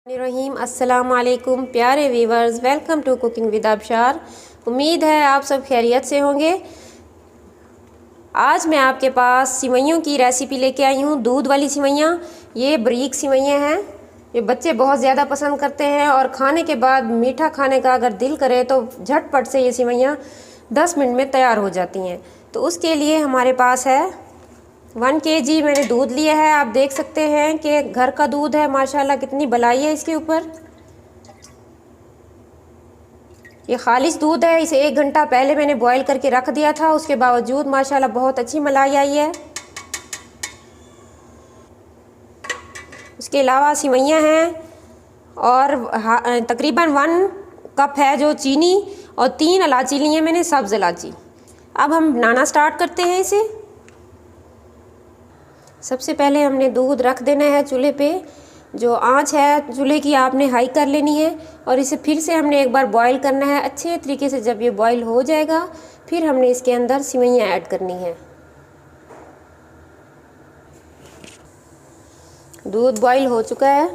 रहीम अस्सलाम वालेकुम प्यारे viewers, welcome to cooking with Abshar. उम्मीद है आप सब खैरियत से होंगे। आज मैं आपके पास सिवैयों की रेसिपी लेके आई हूँ, दूध वाली सिवैयाँ। ये बारीक सिवैयाँ हैं, ये बच्चे बहुत ज़्यादा पसंद करते हैं और खाने के बाद मीठा खाने का अगर दिल करे तो झटपट से ये सिवैयाँ 10 मिनट में तैयार हो जाती हैं। तो उसके लिए हमारे पास है 1 kg मैंने दूध लिया है। आप देख सकते हैं कि घर का दूध है, माशाल्लाह कितनी बलाई है इसके ऊपर। ये खालिश दूध है, इसे 1 घंटा पहले मैंने बॉईल करके रख दिया था, उसके बावजूद माशाल्लाह बहुत अच्छी मलाई आई है। उसके अलावा सिवैयाँ हैं और तकरीबन 1 कप है जो चीनी और 3 इलायची ली है मैंने, सब्ज़ इलायची। अब हम बनाना स्टार्ट करते हैं इसे। सबसे पहले हमने दूध रख देना है चूल्हे पे। जो आंच है चूल्हे की आपने हाई कर लेनी है और इसे फिर से हमने एक बार बॉईल करना है अच्छे तरीके से। जब ये बॉईल हो जाएगा फिर हमने इसके अंदर सिवैयाँ ऐड करनी है। दूध बॉईल हो चुका है,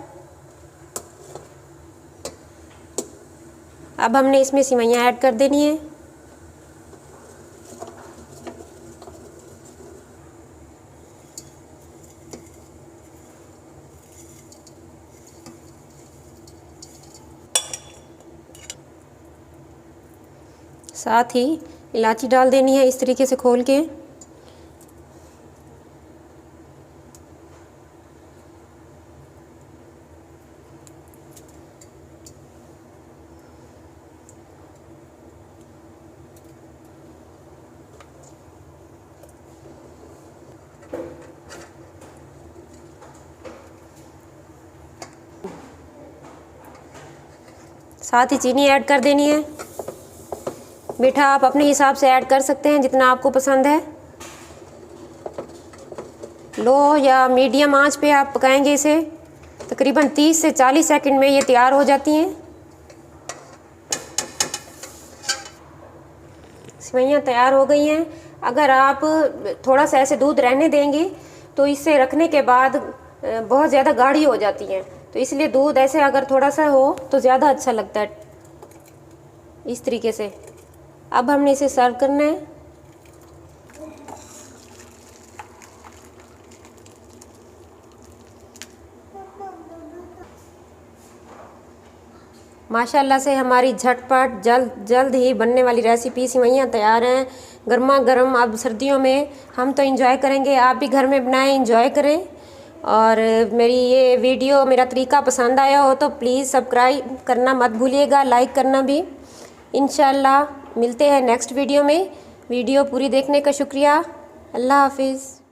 अब हमने इसमें सिवैयाँ ऐड कर देनी है। साथ ही इलायची डाल देनी है इस तरीके से खोल के। साथ ही चीनी ऐड कर देनी है। मीठा आप अपने हिसाब से ऐड कर सकते हैं जितना आपको पसंद है। लो या मीडियम आंच पे आप पकाएंगे इसे। तकरीबन 30 से 40 सेकंड में ये तैयार हो जाती हैं। सिवैयाँ तैयार हो गई हैं। अगर आप थोड़ा सा ऐसे दूध रहने देंगे तो इससे रखने के बाद बहुत ज़्यादा गाढ़ी हो जाती हैं, तो इसलिए दूध ऐसे अगर थोड़ा सा हो तो ज़्यादा अच्छा लगता है। इस तरीके से अब हमने इसे सर्व करना है। माशाल्लाह से हमारी झटपट जल्द ही बनने वाली रेसिपी सिवैयाँ तैयार हैं, गर्मा गर्म। अब सर्दियों में हम तो एंजॉय करेंगे, आप भी घर में बनाएं, एंजॉय करें। और मेरी ये वीडियो, मेरा तरीका पसंद आया हो तो प्लीज़ सब्सक्राइब करना मत भूलिएगा, लाइक करना भी। इंशाल्लाह मिलते हैं नेक्स्ट वीडियो में। वीडियो पूरी देखने का शुक्रिया। अल्लाह हाफिज़।